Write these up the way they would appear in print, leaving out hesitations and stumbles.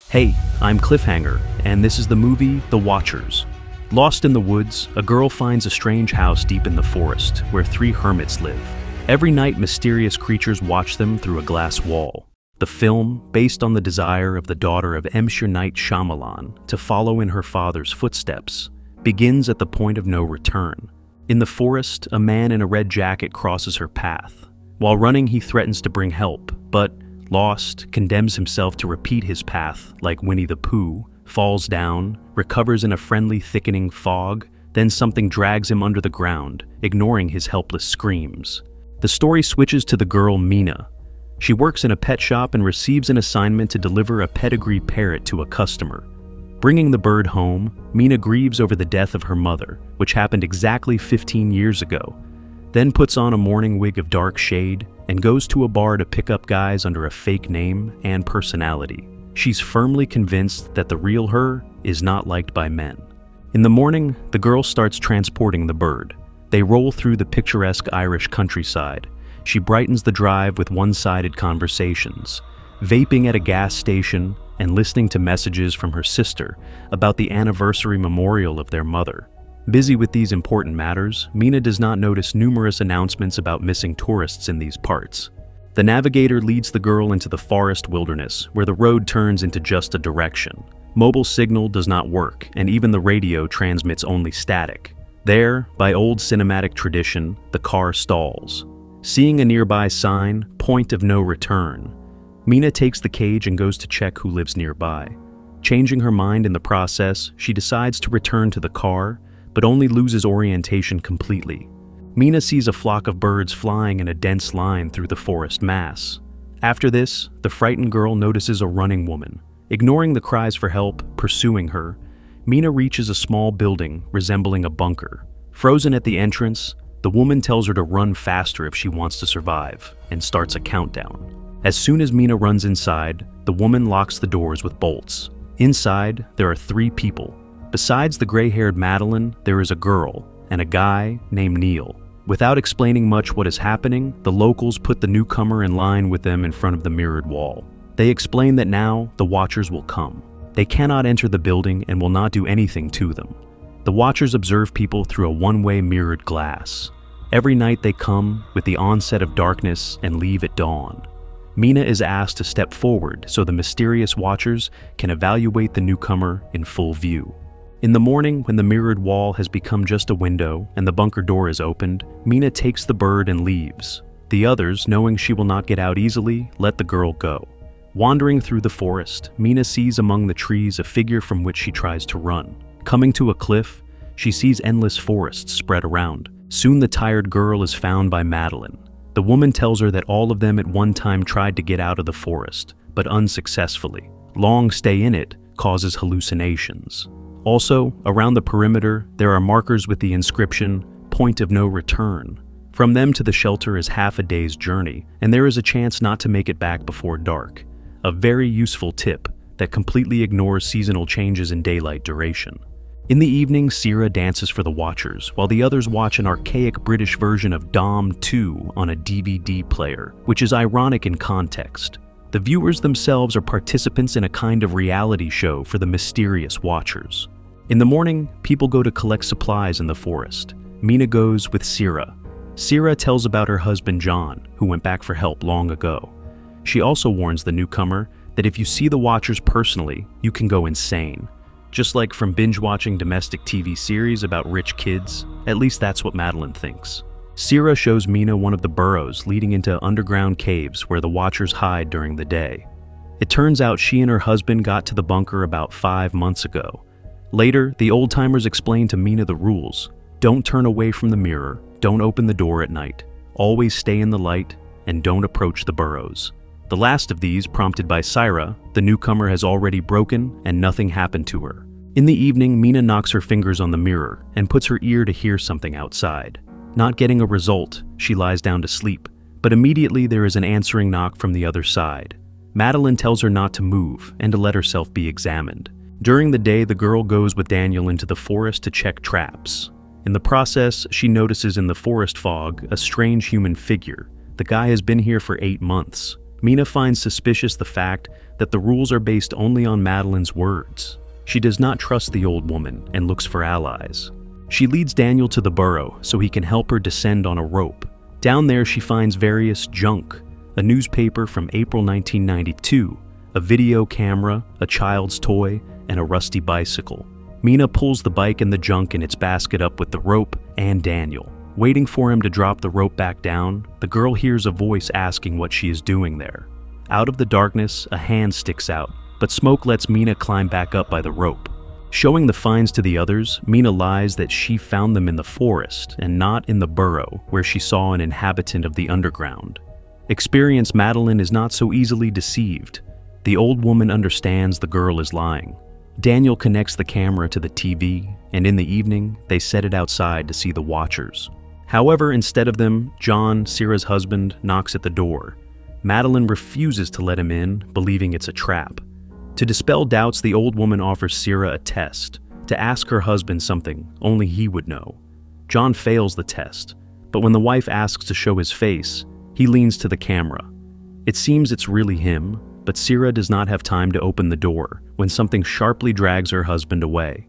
Hey, I'm Cliffhanger, and this is the movie The Watchers. Lost in the woods, a girl finds a strange house deep in the forest where three hermits live. Every night, mysterious creatures watch them through a glass wall. The film, based on the desire of the daughter of M. Night Shyamalan to follow in her father's footsteps, begins at the point of no return. In the forest, a man in a red jacket crosses her path. While running, he threatens to bring help, but lost, condemns himself to repeat his path like Winnie the Pooh, falls down, recovers in a friendly thickening fog, then something drags him under the ground, ignoring his helpless screams. The story switches to the girl Mina. She works in a pet shop and receives an assignment to deliver a pedigree parrot to a customer. Bringing the bird home, Mina grieves over the death of her mother, which happened exactly 15 years ago, then puts on a morning wig of dark shade and goes to a bar to pick up guys under a fake name and personality. She's firmly convinced that the real her is not liked by men. In the morning, the girl starts transporting the bird. They roll through the picturesque Irish countryside. She brightens the drive with one-sided conversations, vaping at a gas station and listening to messages from her sister about the anniversary memorial of their mother. Busy with these important matters, Mina does not notice numerous announcements about missing tourists in these parts. The navigator leads the girl into the forest wilderness, where the road turns into just a direction. Mobile signal does not work, and even the radio transmits only static. There, by old cinematic tradition, the car stalls. Seeing a nearby sign, "Point of no return," Mina takes the cage and goes to check who lives nearby. Changing her mind in the process, she decides to return to the car, but only loses orientation completely. Mina sees a flock of birds flying in a dense line through the forest mass. After this, the frightened girl notices a running woman. Ignoring the cries for help, pursuing her, Mina reaches a small building resembling a bunker. Frozen at the entrance, the woman tells her to run faster if she wants to survive, and starts a countdown. As soon as Mina runs inside, the woman locks the doors with bolts. Inside, there are three people. Besides the gray-haired Madeline, there is a girl and a guy named Neil. Without explaining much what is happening, the locals put the newcomer in line with them in front of the mirrored wall. They explain that now the Watchers will come. They cannot enter the building and will not do anything to them. The Watchers observe people through a one-way mirrored glass. Every night they come with the onset of darkness and leave at dawn. Mina is asked to step forward so the mysterious Watchers can evaluate the newcomer in full view. In the morning, when the mirrored wall has become just a window and the bunker door is opened, Mina takes the bird and leaves. The others, knowing she will not get out easily, let the girl go. Wandering through the forest, Mina sees among the trees a figure from which she tries to run. Coming to a cliff, she sees endless forests spread around. Soon the tired girl is found by Madeline. The woman tells her that all of them at one time tried to get out of the forest, but unsuccessfully. Long stay in it causes hallucinations. Also, around the perimeter, there are markers with the inscription, "Point of no return." From them to the shelter is half a day's journey, and there is a chance not to make it back before dark. A very useful tip that completely ignores seasonal changes in daylight duration. In the evening, Sierra dances for the Watchers, while the others watch an archaic British version of Dom 2 on a DVD player, which is ironic in context. The viewers themselves are participants in a kind of reality show for the mysterious Watchers. In the morning, people go to collect supplies in the forest. Mina goes with Sierra. Sierra tells about her husband John, who went back for help long ago. She also warns the newcomer that if you see the Watchers personally, you can go insane. Just like from binge-watching domestic TV series about rich kids, at least that's what Madeline thinks. Sierra shows Mina one of the burrows leading into underground caves where the Watchers hide during the day. It turns out she and her husband got to the bunker about 5 months ago. Later, the old-timers explain to Mina the rules. Don't turn away from the mirror, don't open the door at night, always stay in the light, and don't approach the burrows. The last of these, prompted by Sierra, the newcomer has already broken and nothing happened to her. In the evening, Mina knocks her fingers on the mirror and puts her ear to hear something outside. Not getting a result, she lies down to sleep, but immediately there is an answering knock from the other side. Madeline tells her not to move and to let herself be examined. During the day, the girl goes with Daniel into the forest to check traps. In the process, she notices in the forest fog a strange human figure. The guy has been here for 8 months. Mina finds suspicious the fact that the rules are based only on Madeline's words. She does not trust the old woman and looks for allies. She leads Daniel to the burrow so he can help her descend on a rope. Down there she finds various junk, a newspaper from April 1992, a video camera, a child's toy, and a rusty bicycle. Mina pulls the bike and the junk in its basket up with the rope and Daniel. Waiting for him to drop the rope back down, the girl hears a voice asking what she is doing there. Out of the darkness, a hand sticks out, but smoke lets Mina climb back up by the rope. Showing the finds to the others, Mina lies that she found them in the forest and not in the burrow where she saw an inhabitant of the underground. Experienced Madeline is not so easily deceived. The old woman understands the girl is lying. Daniel connects the camera to the TV, and in the evening, they set it outside to see the watchers. However, instead of them, John, Sierra's husband, knocks at the door. Madeline refuses to let him in, believing it's a trap. To dispel doubts, the old woman offers Sierra a test, to ask her husband something only he would know. John fails the test, but when the wife asks to show his face, he leans to the camera. It seems it's really him, but Sierra does not have time to open the door when something sharply drags her husband away.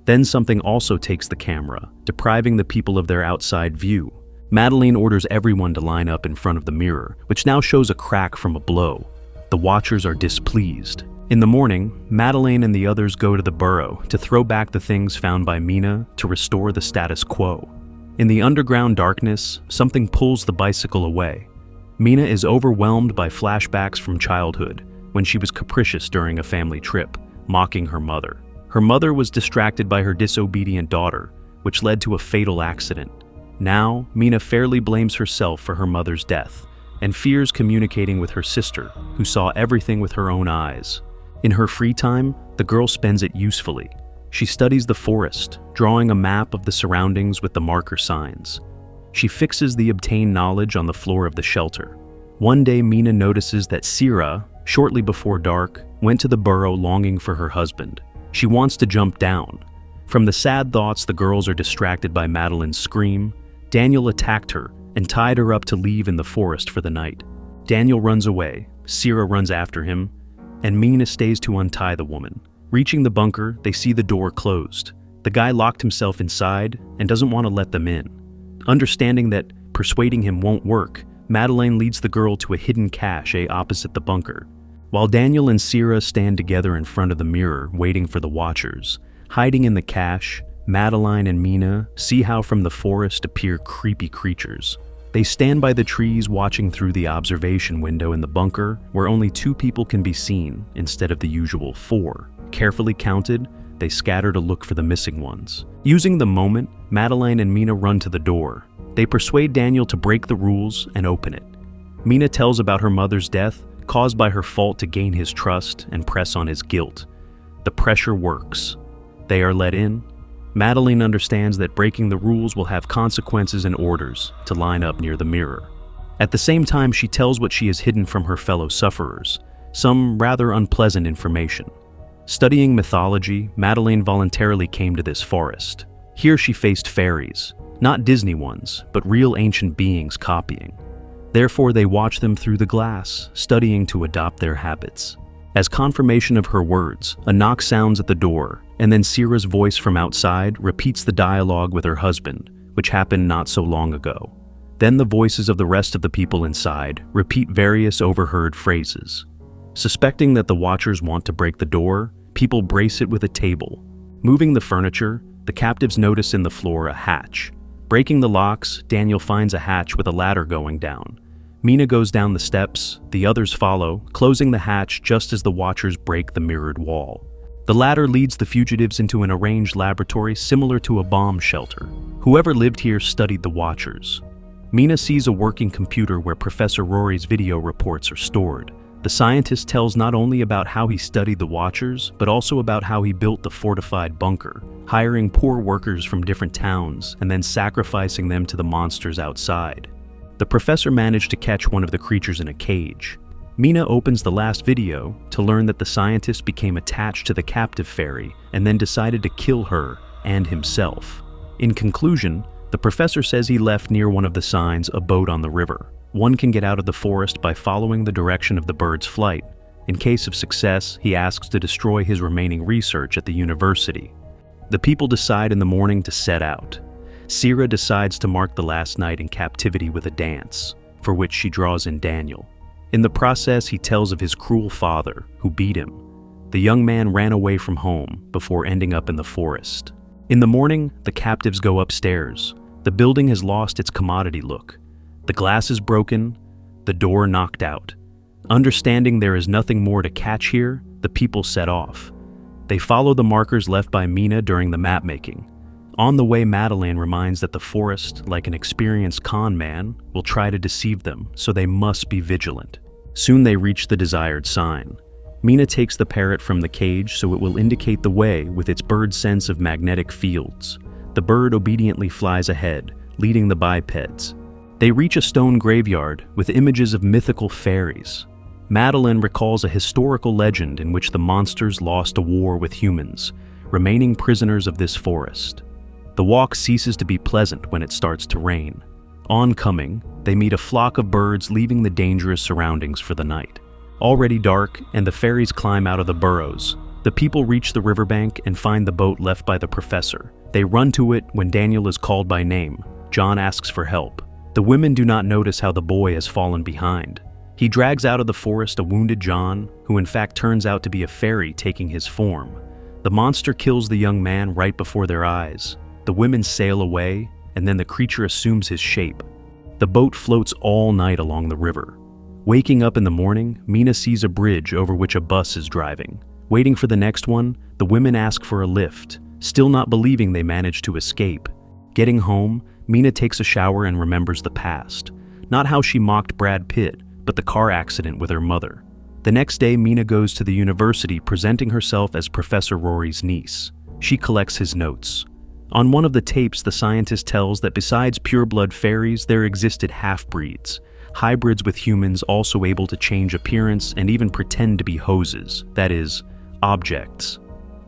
Then something also takes the camera, depriving the people of their outside view. Madeline orders everyone to line up in front of the mirror, which now shows a crack from a blow. The watchers are displeased. In the morning, Madeline and the others go to the burrow to throw back the things found by Mina to restore the status quo. In the underground darkness, something pulls the bicycle away. Mina is overwhelmed by flashbacks from childhood, when she was capricious during a family trip, mocking her mother. Her mother was distracted by her disobedient daughter, which led to a fatal accident. Now, Mina fairly blames herself for her mother's death, and fears communicating with her sister, who saw everything with her own eyes. In her free time, the girl spends it usefully. She studies the forest, drawing a map of the surroundings with the marker signs. She fixes the obtained knowledge on the floor of the shelter. One day, Mina notices that Sierra, shortly before dark, went to the burrow longing for her husband. She wants to jump down. From the sad thoughts, the girls are distracted by Madeline's scream. Daniel attacked her and tied her up to leave in the forest for the night. Daniel runs away, Sierra runs after him, and Mina stays to untie the woman. Reaching the bunker, they see the door closed. The guy locked himself inside and doesn't want to let them in. Understanding that persuading him won't work, Madeline leads the girl to a hidden cache opposite the bunker. While Daniel and Sierra stand together in front of the mirror, waiting for the watchers, hiding in the cache, Madeline and Mina see how from the forest appear creepy creatures. They stand by the trees watching through the observation window in the bunker, where only 2 people can be seen instead of the usual 4. Carefully counted, they scatter to look for the missing ones. Using the moment, Madeline and Mina run to the door. They persuade Daniel to break the rules and open it. Mina tells about her mother's death, caused by her fault, to gain his trust and press on his guilt. The pressure works. They are let in. Madeline understands that breaking the rules will have consequences and orders to line up near the mirror. At the same time, she tells what she has hidden from her fellow sufferers, some rather unpleasant information. Studying mythology, Madeline voluntarily came to this forest. Here she faced fairies, not Disney ones, but real ancient beings copying. Therefore, they watch them through the glass, studying to adopt their habits. As confirmation of her words, a knock sounds at the door, and then Sierra's voice from outside repeats the dialogue with her husband, which happened not so long ago. Then the voices of the rest of the people inside repeat various overheard phrases. Suspecting that the watchers want to break the door, people brace it with a table. Moving the furniture, the captives notice in the floor a hatch. Breaking the locks, Daniel finds a hatch with a ladder going down. Mina goes down the steps, the others follow, closing the hatch just as the watchers break the mirrored wall. The ladder leads the fugitives into an arranged laboratory similar to a bomb shelter. Whoever lived here studied the watchers. Mina sees a working computer where Professor Rory's video reports are stored. The scientist tells not only about how he studied the watchers, but also about how he built the fortified bunker, hiring poor workers from different towns and then sacrificing them to the monsters outside. The professor managed to catch one of the creatures in a cage. Mina opens the last video to learn that the scientist became attached to the captive fairy and then decided to kill her and himself. In conclusion, the professor says he left near one of the signs a boat on the river. One can get out of the forest by following the direction of the bird's flight. In case of success, he asks to destroy his remaining research at the university. The people decide in the morning to set out. Sira decides to mark the last night in captivity with a dance, for which she draws in Daniel. In the process, he tells of his cruel father, who beat him. The young man ran away from home before ending up in the forest. In the morning, the captives go upstairs. The building has lost its commodity look. The glass is broken, the door knocked out. Understanding there is nothing more to catch here, the people set off. They follow the markers left by Mina during the map-making. On the way, Madeleine reminds that the forest, like an experienced con man, will try to deceive them, so they must be vigilant. Soon they reach the desired sign. Mina takes the parrot from the cage so it will indicate the way with its bird sense of magnetic fields. The bird obediently flies ahead, leading the bipeds. They reach a stone graveyard with images of mythical fairies. Madeleine recalls a historical legend in which the monsters lost a war with humans, remaining prisoners of this forest. The walk ceases to be pleasant when it starts to rain. Oncoming, they meet a flock of birds leaving the dangerous surroundings for the night. Already dark, and the fairies climb out of the burrows. The people reach the riverbank and find the boat left by the professor. They run to it when Daniel is called by name. John asks for help. The women do not notice how the boy has fallen behind. He drags out of the forest a wounded John, who in fact turns out to be a fairy taking his form. The monster kills the young man right before their eyes. The women sail away, and then the creature assumes his shape. The boat floats all night along the river. Waking up in the morning, Mina sees a bridge over which a bus is driving. Waiting for the next one, the women ask for a lift, still not believing they managed to escape. Getting home, Mina takes a shower and remembers the past. Not how she mocked Brad Pitt, but the car accident with her mother. The next day, Mina goes to the university presenting herself as Professor Rory's niece. She collects his notes. On one of the tapes, the scientist tells that besides pureblood fairies, there existed half-breeds, hybrids with humans also able to change appearance and even pretend to be hoses, that is, objects.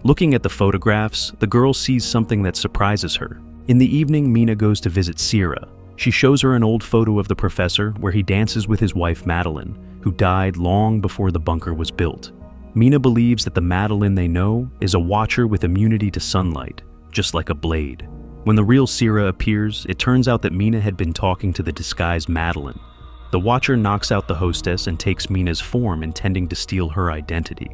Looking at the photographs, the girl sees something that surprises her. In the evening, Mina goes to visit Sira. She shows her an old photo of the professor where he dances with his wife Madeleine, who died long before the bunker was built. Mina believes that the Madeleine they know is a watcher with immunity to sunlight, just like a blade. When the real Sira appears, it turns out that Mina had been talking to the disguised Madeleine. The watcher knocks out the hostess and takes Mina's form, intending to steal her identity.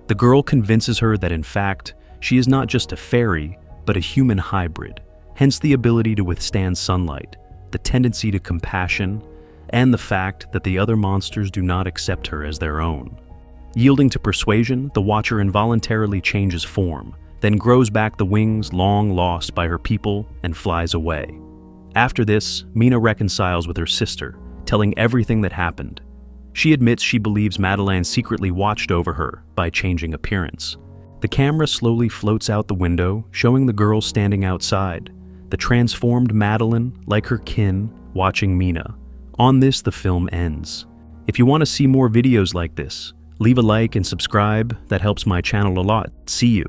The girl convinces her that in fact, she is not just a fairy, but a human hybrid, hence the ability to withstand sunlight, the tendency to compassion, and the fact that the other monsters do not accept her as their own. Yielding to persuasion, the watcher involuntarily changes form, then grows back the wings long lost by her people and flies away. After this, Mina reconciles with her sister, telling everything that happened. She admits she believes Madeleine secretly watched over her by changing appearance. The camera slowly floats out the window, showing the girl standing outside, the transformed Madeleine, like her kin, watching Mina. On this, the film ends. If you want to see more videos like this, leave a like and subscribe. That helps my channel a lot. See you.